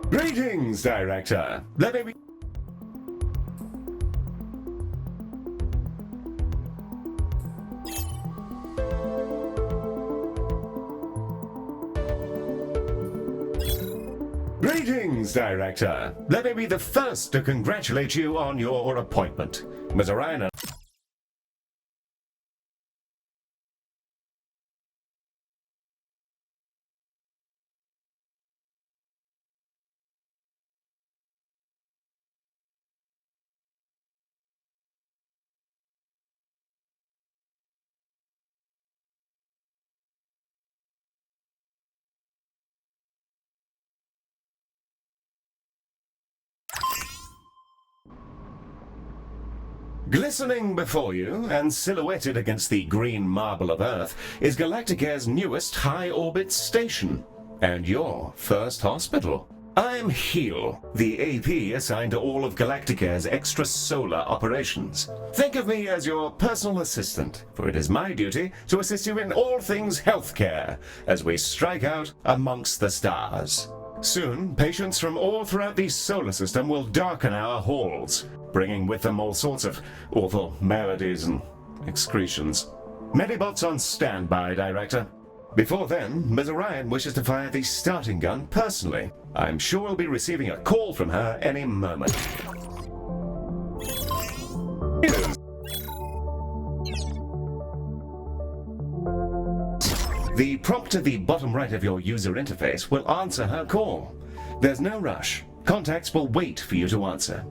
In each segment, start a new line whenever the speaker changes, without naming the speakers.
Greetings, Director. Let me be... Greetings, Director. Let me be the first to congratulate you on your appointment. Ms. Orion. Glistening before you, and silhouetted against the green marble of Earth, is Galacticare's newest high-orbit station, and your first hospital. I'm Heel, the AP assigned to all of Galacticare's extrasolar operations. Think of me as your personal assistant, for it is my duty to assist you in all things healthcare, as we strike out amongst the stars. Soon, patients from all throughout the solar system will darken our halls, bringing with them all sorts of awful maladies and excretions. Medibots on standby, Director. Before then, Ms. Orion wishes to fire the starting gun personally. I'm sure we'll be receiving a call from her any moment. The prompt at the bottom right of your user interface will answer her call. There's no rush. Contacts will wait for you to answer.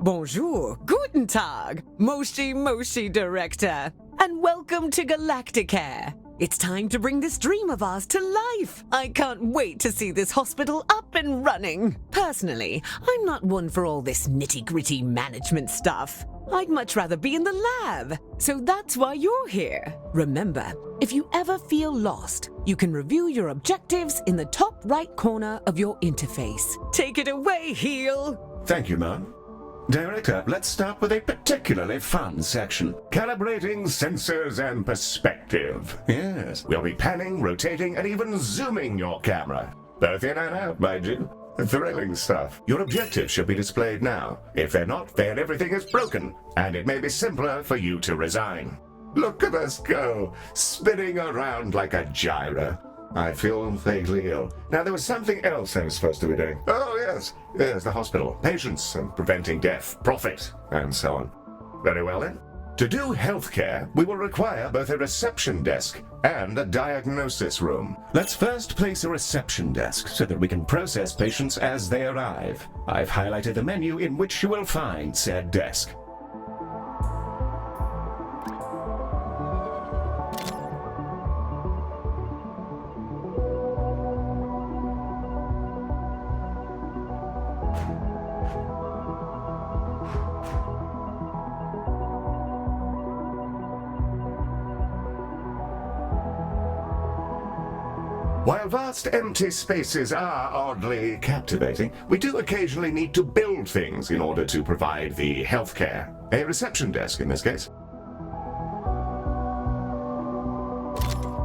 Bonjour, guten Tag, Moshi Director, and welcome to Galacticare. It's time to bring this dream of ours to life. I can't wait to see this hospital up and running. Personally, I'm not one for all this nitty-gritty management stuff. I'd much rather be in the lab, so that's why you're here. Remember, if you ever feel lost, you can review your objectives in the top right corner of your interface. Take it away, Heel.
Thank you, ma'am. Director, let's start with a particularly fun section. Calibrating sensors and perspective. Yes, we'll be panning, rotating, and even zooming your camera. Both in and out, mind you. Thrilling stuff. Your objectives should be displayed now. If they're not, then everything is broken, and it may be simpler for you to resign. Look at us go, spinning around like a gyro. I feel vaguely ill. Now, there was something else I was supposed to be doing. Oh, yes. Yes, the hospital. Patients and preventing death, profit, and so on. Very well, then. To do healthcare, we will require both a reception desk and a diagnosis room. Let's first place a reception desk so that we can process patients as they arrive. I've highlighted the menu in which you will find said desk. While vast empty spaces are oddly captivating, we do occasionally need to build things in order to provide the healthcare. A reception desk, in this case.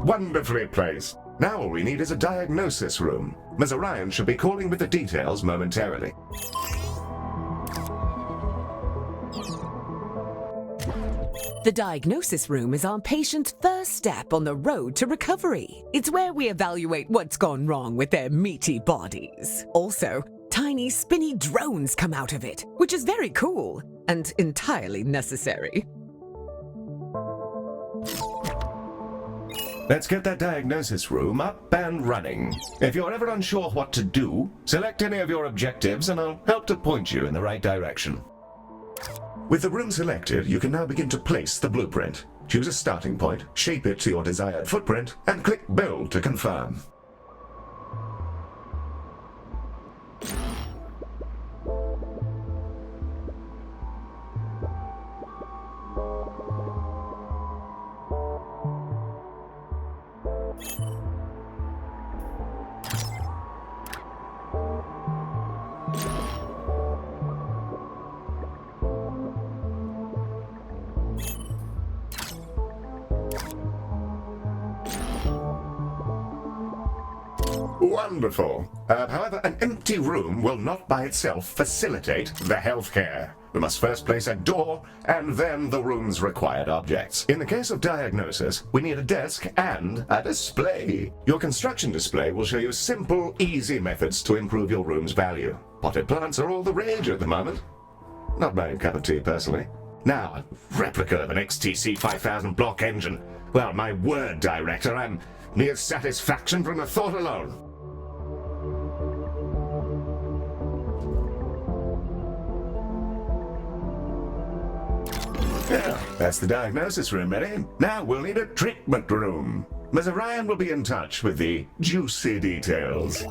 Wonderfully placed. Now all we need is a diagnosis room. Ms. Orion should be calling with the details momentarily.
The diagnosis room is our patient's first step on the road to recovery. It's where we evaluate what's gone wrong with their meaty bodies. Also, tiny spinny drones come out of it, which is very cool and entirely necessary.
Let's get that diagnosis room up and running. If you're ever unsure what to do, select any of your objectives and I'll help to point you in the right direction. With the room selected, you can now begin to place the blueprint. Choose a starting point, shape it to your desired footprint, and click Build to confirm. Wonderful. However, an empty room will not by itself facilitate the healthcare. We must first place a door and then the room's required objects. In the case of diagnosis, we need a desk and a display. Your construction display will show you simple, easy methods to improve your room's value. Potted plants are all the rage at the moment. Not my cup of tea, personally. Now, a replica of an XTC 5000 block engine. Well, my word, Director, I'm mere satisfaction from the thought alone. Yeah, that's the diagnosis room, ready? Now we'll need a treatment room. Mr. Ryan will be in touch with the juicy details.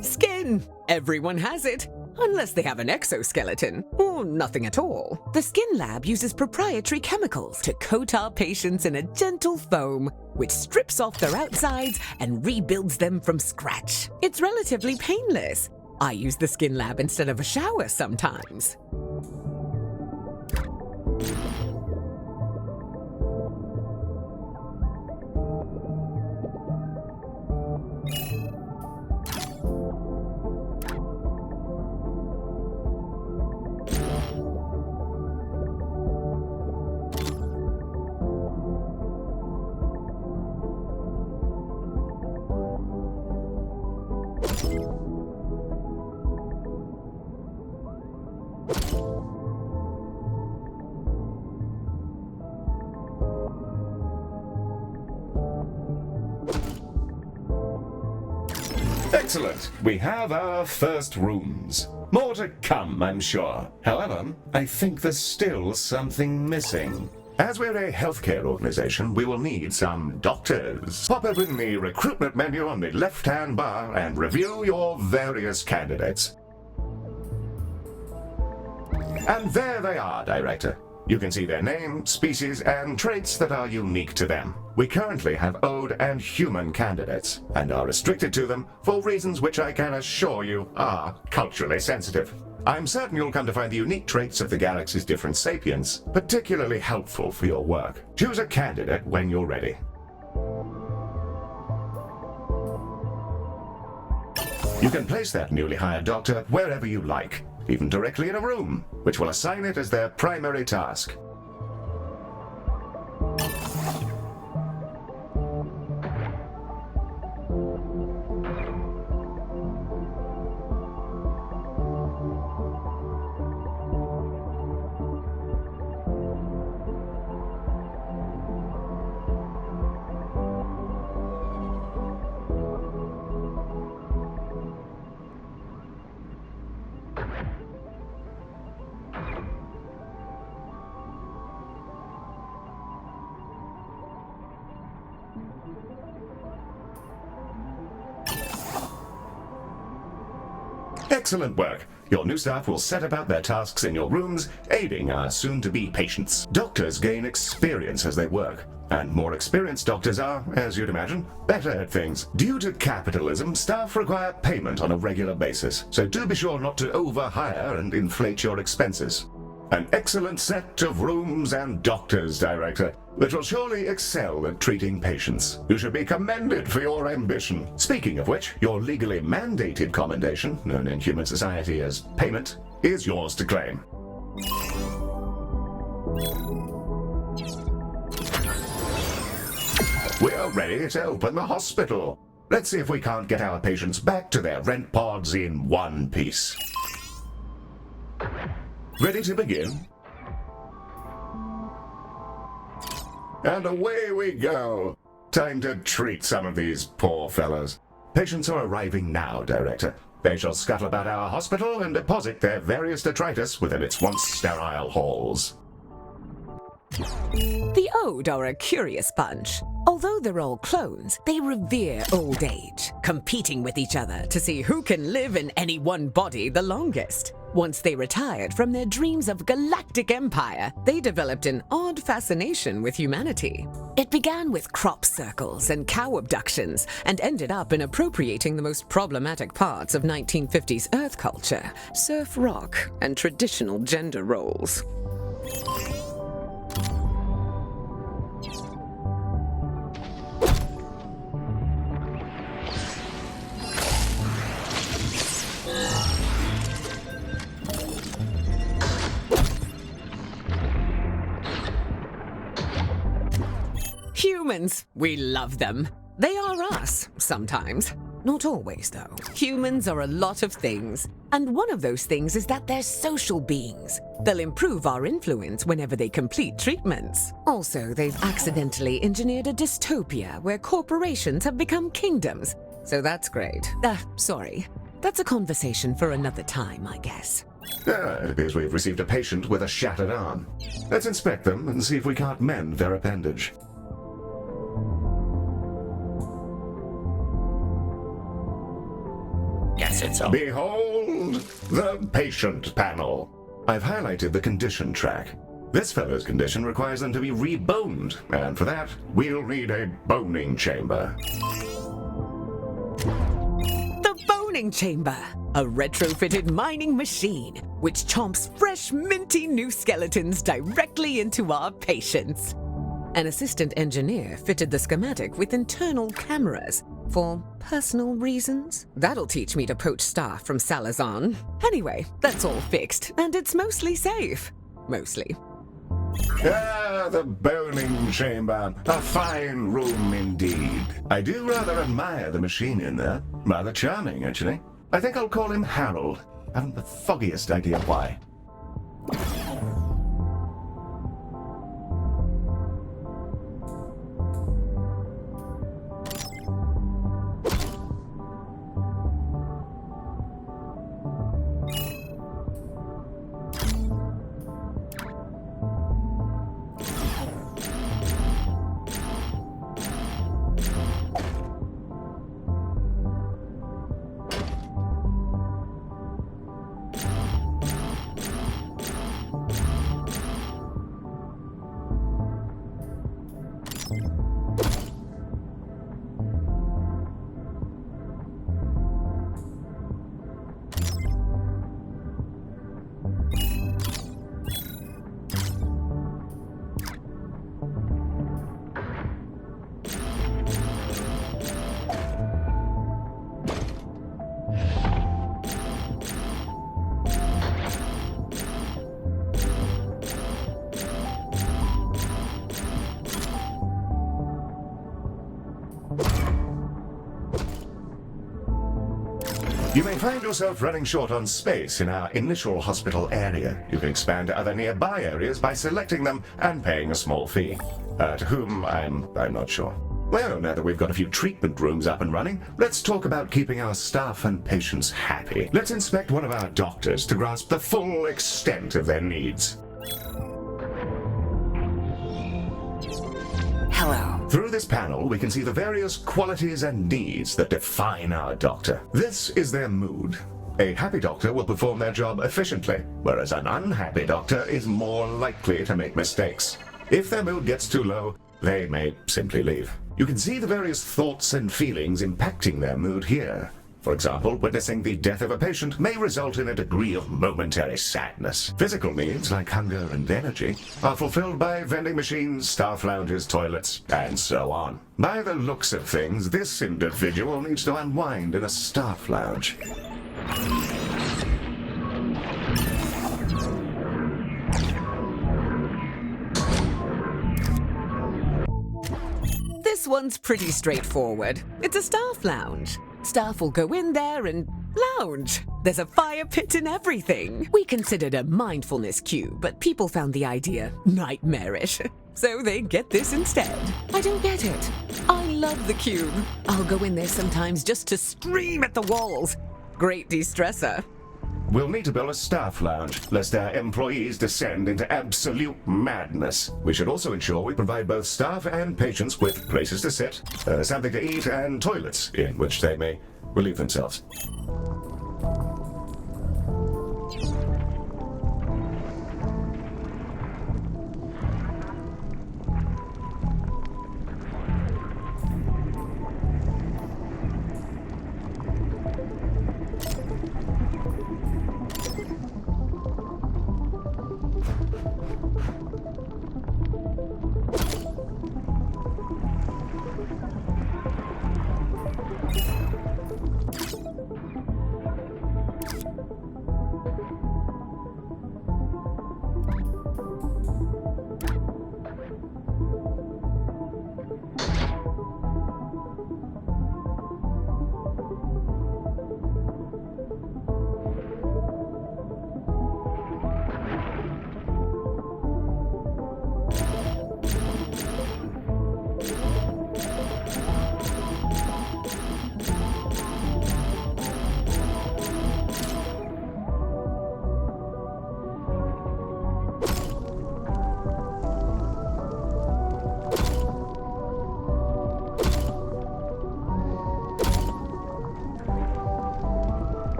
Skin! Everyone has it. Unless they have an exoskeleton, or nothing at all. The Skin Lab uses proprietary chemicals to coat our patients in a gentle foam, which strips off their outsides and rebuilds them from scratch. It's relatively painless. I use the Skin Lab instead of a shower sometimes.
Excellent. We have our first rooms. More to come, I'm sure. However, I think there's still something missing. As we're a healthcare organization, we will need some doctors. Pop open the recruitment menu on the left-hand bar and review your various candidates. And there they are, Director. You can see their name, species, and traits that are unique to them. We currently have Ode and human candidates, and are restricted to them for reasons which I can assure you are culturally sensitive. I'm certain you'll come to find the unique traits of the galaxy's different sapiens particularly helpful for your work. Choose a candidate when you're ready. You can place that newly hired doctor wherever you like, even directly in a room, which will assign it as their primary task. Excellent work. Your new staff will set about their tasks in your rooms, aiding our soon-to-be patients. Doctors gain experience as they work, and more experienced doctors are, as you'd imagine, better at things. Due to capitalism, staff require payment on a regular basis, so do be sure not to overhire and inflate your expenses. An excellent set of rooms and doctors, Director, which will surely excel at treating patients. You should be commended for your ambition. Speaking of which, your legally mandated commendation, known in human society as payment, is yours to claim. We are ready to open the hospital. Let's see if we can't get our patients back to their rent pods in one piece. Ready to begin? And away we go. Time to treat some of these poor fellows. Patients are arriving now, Director. They shall scuttle about our hospital and deposit their various detritus within its once sterile halls.
The Ode are a curious bunch. Although they're all clones, they revere old age, competing with each other to see who can live in any one body the longest. Once they retired from their dreams of galactic empire, they developed an odd fascination with humanity. It began with crop circles and cow abductions, and ended up in appropriating the most problematic parts of 1950s Earth culture, surf rock, and traditional gender roles. Humans, we love them. They are us, sometimes. Not always, though. Humans are a lot of things. And one of those things is that they're social beings. They'll improve our influence whenever they complete treatments. Also, they've accidentally engineered a dystopia where corporations have become kingdoms. So that's great. Sorry. That's a conversation for another time, I guess.
It appears we've received a patient with a shattered arm. Let's inspect them and see if we can't mend their appendage.
Guess it's all.
Behold the patient panel. I've highlighted the condition track. This fellow's condition requires them to be reboned, and for that, we'll need a boning chamber.
The boning chamber, a retrofitted mining machine which chomps fresh, minty new skeletons directly into our patients. An assistant engineer fitted the schematic with internal cameras for personal reasons. That'll teach me to poach staff from Salazar. Anyway, that's all fixed, and it's mostly safe. Mostly.
Ah, the boning chamber. A fine room indeed. I do rather admire the machine in there. Rather charming, actually. I think I'll call him Harold. I haven't the foggiest idea why. You may find yourself running short on space in our initial hospital area. You can expand to other nearby areas by selecting them and paying a small fee. To whom, I'm not sure. Well, now that we've got a few treatment rooms up and running, let's talk about keeping our staff and patients happy. Let's inspect one of our doctors to grasp the full extent of their needs.
Hello.
Through this panel, we can see the various qualities and needs that define our doctor. This is their mood. A happy doctor will perform their job efficiently, whereas an unhappy doctor is more likely to make mistakes. If their mood gets too low, they may simply leave. You can see the various thoughts and feelings impacting their mood here. For example, witnessing the death of a patient may result in a degree of momentary sadness. Physical needs, like hunger and energy, are fulfilled by vending machines, staff lounges, toilets, and so on. By the looks of things, this individual needs to unwind in a staff lounge.
This one's pretty straightforward. It's a staff lounge. Staff will go in there and lounge. There's a fire pit and everything. We considered a mindfulness cube, but people found the idea nightmarish. So they get this instead. I don't get it. I love the cube. I'll go in there sometimes just to scream at the walls. Great de-stressor.
We'll need to build a staff lounge, lest our employees descend into absolute madness. We should also ensure we provide both staff and patients with places to sit, something to eat, and toilets in which they may relieve themselves.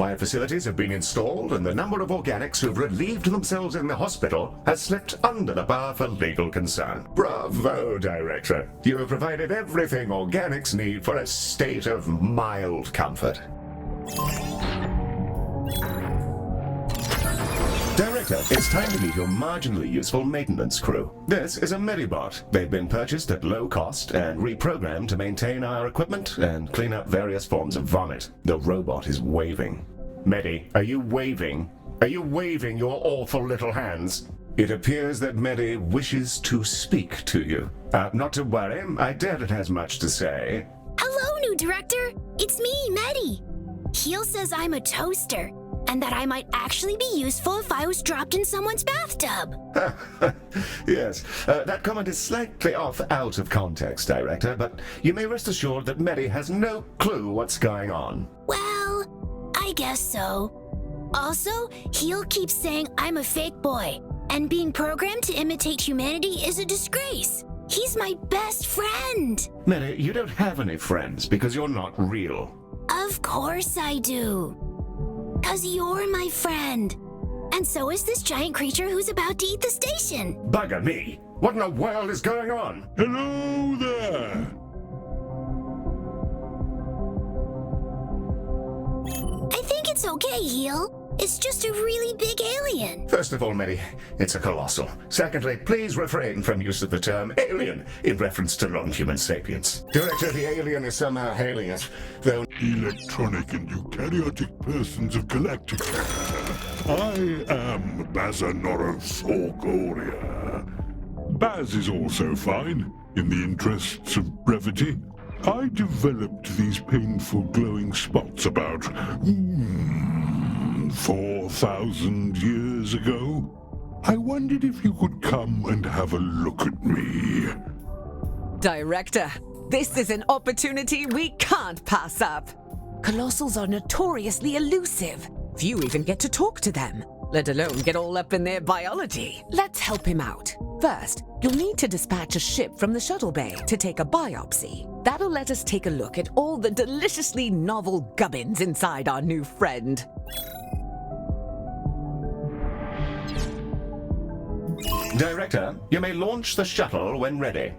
required facilities have been installed, and the number of organics who've relieved themselves in the hospital has slipped under the bar for legal concern. Bravo, Director. You have provided everything organics need for a state of mild comfort. Director, it's time to meet your marginally useful maintenance crew. This is a Medibot. They've been purchased at low cost and reprogrammed to maintain our equipment and clean up various forms of vomit. The robot is waving. Medi, are you waving? Are you waving your awful little hands? It appears that Medi wishes to speak to you. Not to worry, I doubt it has much to say.
Hello, new director. It's me, Medi. Heel says I'm a toaster, and that I might actually be useful if I was dropped in someone's bathtub.
Yes, that comment is slightly off out of context, Director, but you may rest assured that Medi has no clue what's going on.
Well, I guess so. Also, Heel keeps saying I'm a fake boy, and being programmed to imitate humanity is a disgrace. He's my best friend.
Medi, you don't have any friends because you're not real.
Of course I do. 'Cause you're my friend. And so is this giant creature who's about to eat the station.
Bugger me! What in the world is going on?
Hello there!
I think it's okay, Heel. It's just a really big alien.
First of all, Medi, it's a colossal. Secondly, please refrain from use of the term alien in reference to non-human sapiens. Director, the alien is somehow hailing us, though...
Electronic and eukaryotic persons of Galacticare. I am Bazanoros Orgoria. Baz is also fine, in the interests of brevity. I developed these painful glowing spots about 4,000 years ago. I wondered if you could come and have a look at me.
Director, this is an opportunity we can't pass up. Colossals are notoriously elusive. Few even get to talk to them, let alone get all up in their biology. Let's help him out. First, you'll need to dispatch a ship from the shuttle bay to take a biopsy. That'll let us take a look at all the deliciously novel gubbins inside our new friend.
Director, you may launch the shuttle when ready.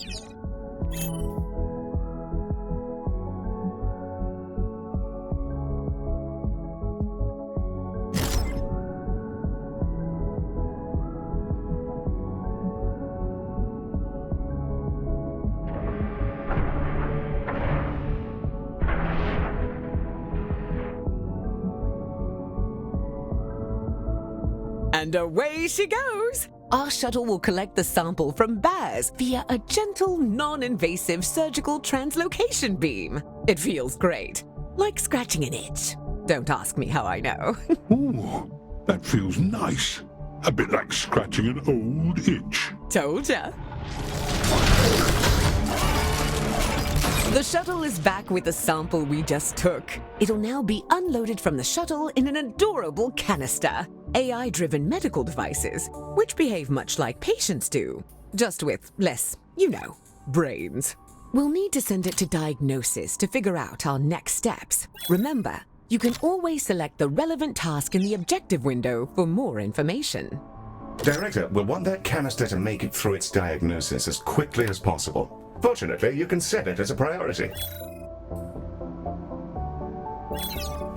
And away she goes! Our shuttle will collect the sample from Baz via a gentle, non-invasive surgical translocation beam. It feels great, like scratching an itch. Don't ask me how I know.
Ooh, that feels nice. A bit like scratching an old itch.
Told ya. The shuttle is back with the sample we just took. It'll now be unloaded from the shuttle in an adorable canister. AI-driven medical devices, which behave much like patients do, just with less, brains. We'll need to send it to diagnosis to figure out our next steps. Remember, you can always select the relevant task in the objective window for more information.
Director, we'll want that canister to make it through its diagnosis as quickly as possible. Fortunately, you can set it as a priority.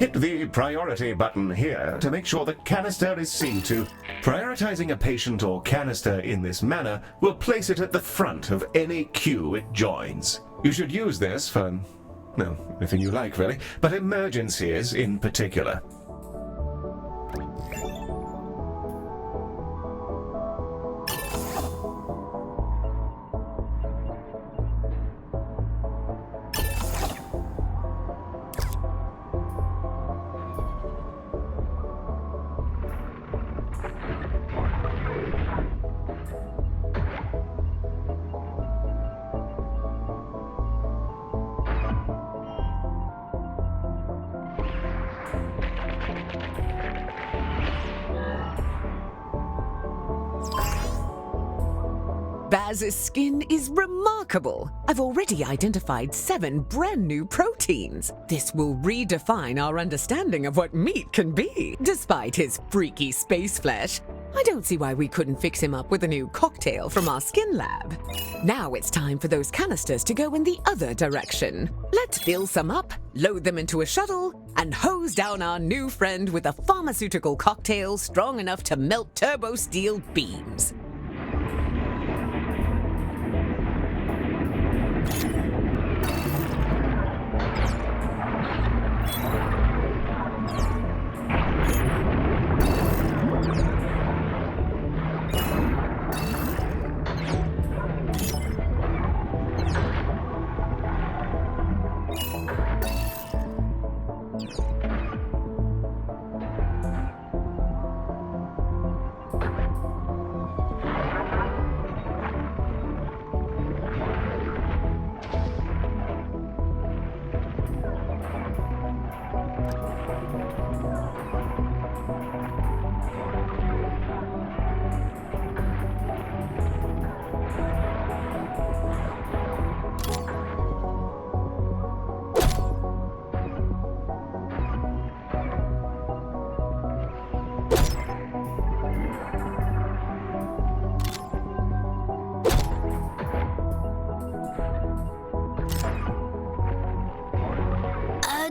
Hit the priority button here to make sure the canister is seen to. Prioritizing a patient or canister in this manner will place it at the front of any queue it joins. You should use this for, well, anything you like really, but emergencies in particular.
Baz's skin is remarkable. I've already identified 7 brand new proteins. This will redefine our understanding of what meat can be. Despite his freaky space flesh, I don't see why we couldn't fix him up with a new cocktail from our skin lab. Now it's time for those canisters to go in the other direction. Let's fill some up, load them into a shuttle, and hose down our new friend with a pharmaceutical cocktail strong enough to melt turbo steel beams.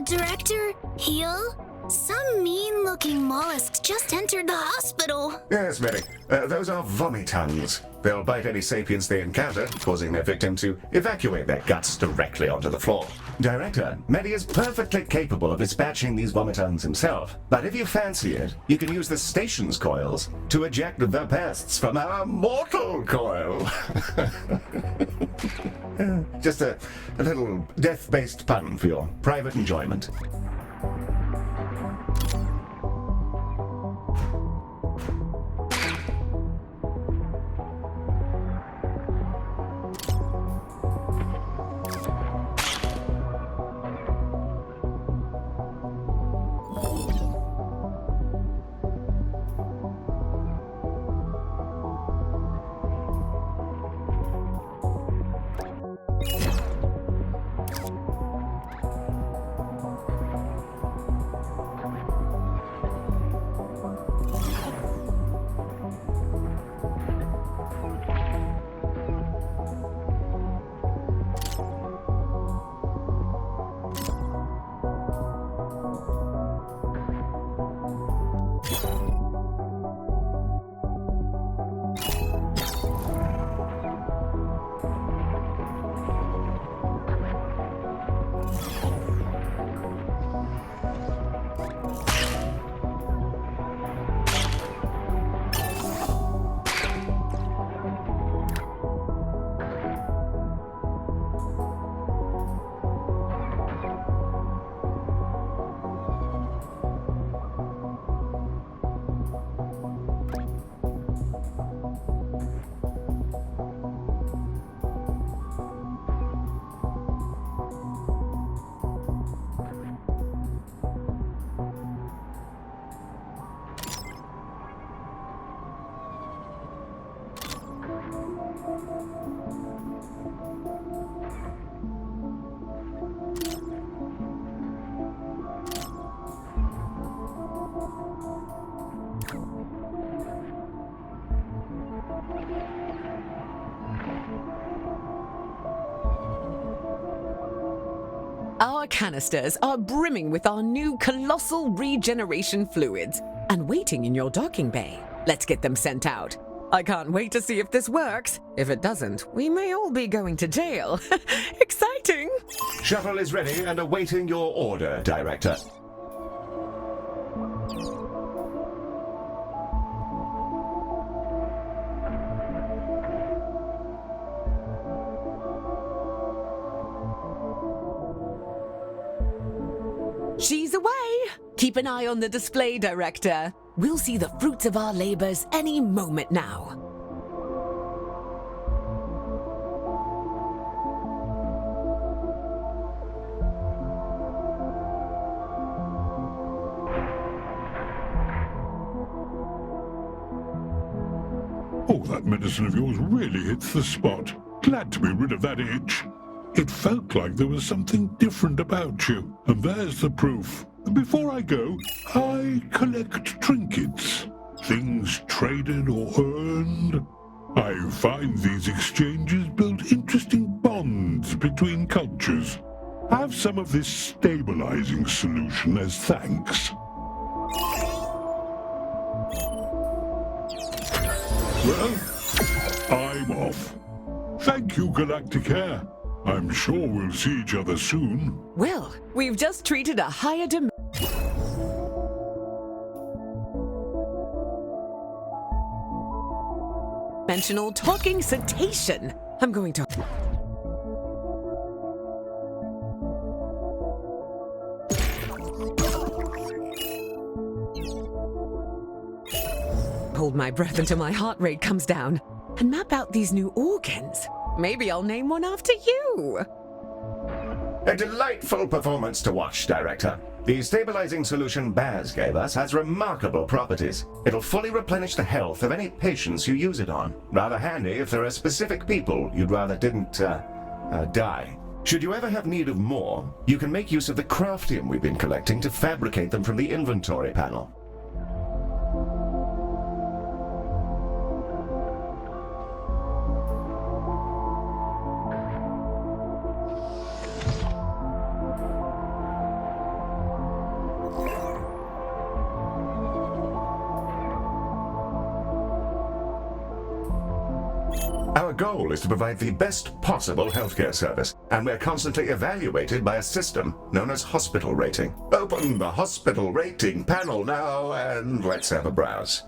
Director, Heel? Some mean-looking mollusks just entered the hospital.
Yes, Mary. Those are vomitons. They'll bite any sapiens they encounter, causing their victim to evacuate their guts directly onto the floor. Director, Medi is perfectly capable of dispatching these vomitons himself, but if you fancy it, you can use the station's coils to eject the pests from our mortal coil. Just a little death-based pun for your private enjoyment.
Our canisters are brimming with our new colossal regeneration fluids and waiting in your docking bay. Let's get them sent out. I can't wait to see if this works. If it doesn't, we may all be going to jail. Exciting!
Shuttle is ready and awaiting your order, Director.
She's away! Keep an eye on the display, Director. We'll see the fruits of our labors any moment now.
Oh, that medicine of yours really hits the spot. Glad to be rid of that itch. It felt like there was something different about you, and there's the proof. Before I go, I collect trinkets. Things traded or earned. I find these exchanges build interesting bonds between cultures. Have some of this stabilizing solution as thanks. Well, I'm off. Thank you, Galacticare. I'm sure we'll see each other soon.
Well, we've just treated a higher dimensional talking cetacean. I'm going to... hold my breath until my heart rate comes down and map out these new organs. Maybe I'll name one after you.
A delightful performance to watch, Director. The stabilizing solution Baz gave us has remarkable properties. It'll fully replenish the health of any patients you use it on. Rather handy if there are specific people you'd rather didn't, die. Should you ever have need of more, you can make use of the craftium we've been collecting to fabricate them from the inventory panel. Our goal is to provide the best possible healthcare service, and we're constantly evaluated by a system known as hospital rating. Open the hospital rating panel now, and let's have a browse.